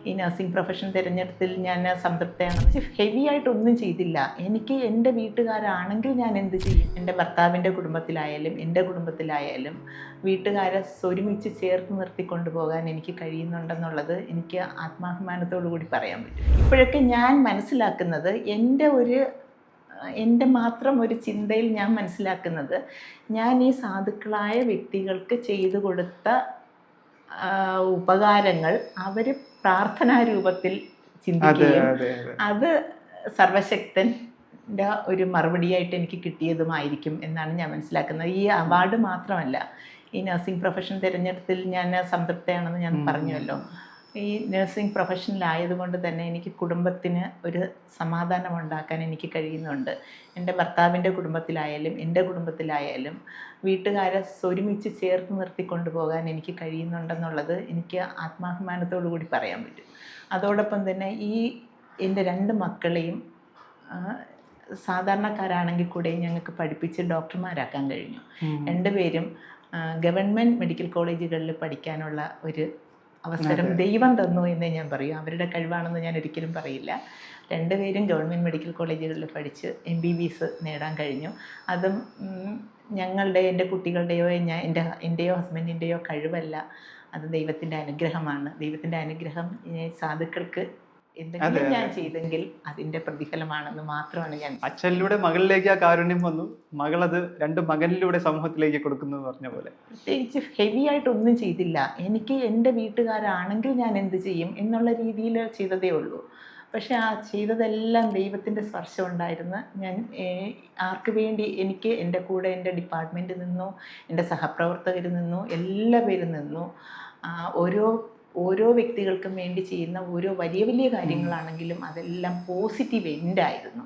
ഈ nursing profession തിരഞ്ഞെടുത്തിൽ ഞാൻ സംതൃപ്തയാണ്. Heavy ആയിട്ടൊന്നും ചെയ്തില്ല. എനിക്ക് എൻ്റെ വീട്ടുകാരാണെങ്കിൽ ഞാൻ എന്ത് ചെയ്യും? എൻ്റെ ഭർത്താവിൻ്റെ കുടുംബത്തിലായാലും എൻ്റെ കുടുംബത്തിലായാലും വീട്ടുകാരെ ഒരുമിച്ച് ചേർത്ത് നിർത്തി കൊണ്ടുപോകാൻ എനിക്ക് കഴിയുന്നുണ്ടെന്നുള്ളത് എനിക്ക് ആത്മാഭിമാനത്തോടു കൂടി പറയാൻ പറ്റും. ഇപ്പോഴൊക്കെ ഞാൻ മനസ്സിലാക്കുന്നത് എൻ്റെ മാത്രം ഒരു ചിന്തയിൽ ഞാൻ മനസ്സിലാക്കുന്നത്, ഞാൻ ഈ സാധുക്കളായ വ്യക്തികൾക്ക് ചെയ്തു കൊടുത്ത ഉപകാരങ്ങൾ അവർ പ്രാർത്ഥനാ രൂപത്തിൽ ചിന്തിക്കുകയും അത് സർവശക്തൻ്റെ ഒരു മറുപടിയായിട്ട് എനിക്ക് കിട്ടിയതുമായിരിക്കും എന്നാണ് ഞാൻ മനസ്സിലാക്കുന്നത്. ഈ അവാർഡ് മാത്രമല്ല, ഈ നഴ്സിംഗ് പ്രൊഫഷൻ തിരഞ്ഞെടുത്തിൽ ഞാൻ സംതൃപ്തയാണെന്ന് ഞാൻ പറഞ്ഞുവല്ലോ. ഈ നഴ്സിംഗ് പ്രൊഫഷനിലായതുകൊണ്ട് തന്നെ എനിക്ക് കുടുംബത്തിന് ഒരു സമാധാനം ഉണ്ടാക്കാൻ എനിക്ക് കഴിയുന്നുണ്ട്. എൻ്റെ ഭർത്താവിൻ്റെ കുടുംബത്തിലായാലും എൻ്റെ കുടുംബത്തിലായാലും വീട്ടുകാരെ ഒരുമിച്ച് ചേർത്ത് നിർത്തി കൊണ്ടുപോകാൻ എനിക്ക് കഴിയുന്നുണ്ടെന്നുള്ളത് എനിക്ക് ആത്മാഭിമാനത്തോടു കൂടി പറയാൻ പറ്റും. അതോടൊപ്പം തന്നെ എൻ്റെ 2 മക്കളെയും സാധാരണക്കാരാണെങ്കിൽ കൂടെ ഞങ്ങൾക്ക് പഠിപ്പിച്ച് ഡോക്ടർമാരാക്കാൻ കഴിഞ്ഞു. 2 പേരും ഗവൺമെൻറ് മെഡിക്കൽ കോളേജുകളിൽ പഠിക്കാനുള്ള ഒരു അവസരം ദൈവം തന്നു എന്നേ ഞാൻ പറയൂ. അവരുടെ കഴിവാണെന്ന് ഞാൻ ഒരിക്കലും പറയില്ല. 2 പേരും ഗവൺമെൻറ് മെഡിക്കൽ കോളേജുകളിൽ പഠിച്ച് MBBS നേടാൻ കഴിഞ്ഞു. അതും എൻ്റെ കുട്ടികളുടെയോ എൻ്റെയോ ഹസ്ബൻഡിൻ്റെയോ കഴിവല്ല, അത് ദൈവത്തിൻ്റെ അനുഗ്രഹമാണ്. ദൈവത്തിൻ്റെ അനുഗ്രഹം സാധുക്കൾക്ക് എന്തെങ്കിലും ഞാൻ ചെയ്തെങ്കിൽ അതിൻ്റെ പ്രതിഫലമാണെന്ന് മാത്രമാണ് ഞാൻ. അച്ഛനിലൂടെ മകളിലേക്ക് ആ കാരുണ്യം വന്നു, മകളത് 2 മകനിലൂടെ സമൂഹത്തിലേക്ക് കൊടുക്കുന്നു പറഞ്ഞ പോലെ. പ്രത്യേകിച്ച് ഹെവി ആയിട്ടൊന്നും ചെയ്തില്ല. എനിക്ക് എൻ്റെ വീട്ടുകാരാണെങ്കിൽ ഞാൻ എന്ത് ചെയ്യും എന്നുള്ള രീതിയിൽ ചെയ്തതേ ഉള്ളൂ. പക്ഷെ ആ ചെയ്തതെല്ലാം ദൈവത്തിൻ്റെ സ്പർശം ഉണ്ടായിരുന്നു. ഞാൻ ആർക്ക് വേണ്ടി എനിക്ക് എൻ്റെ കൂടെ എൻ്റെ ഡിപ്പാർട്ട്മെൻറ്റിൽ നിന്നോ എൻ്റെ സഹപ്രവർത്തകരിൽ നിന്നോ എല്ലാവരും നിന്നു. ഓരോ വ്യക്തികൾക്കും വേണ്ടി ചെയ്യുന്ന ഓരോ വലിയ വലിയ കാര്യങ്ങളാണെങ്കിലും അതെല്ലാം പോസിറ്റീവ് എൻഡായിരുന്നു.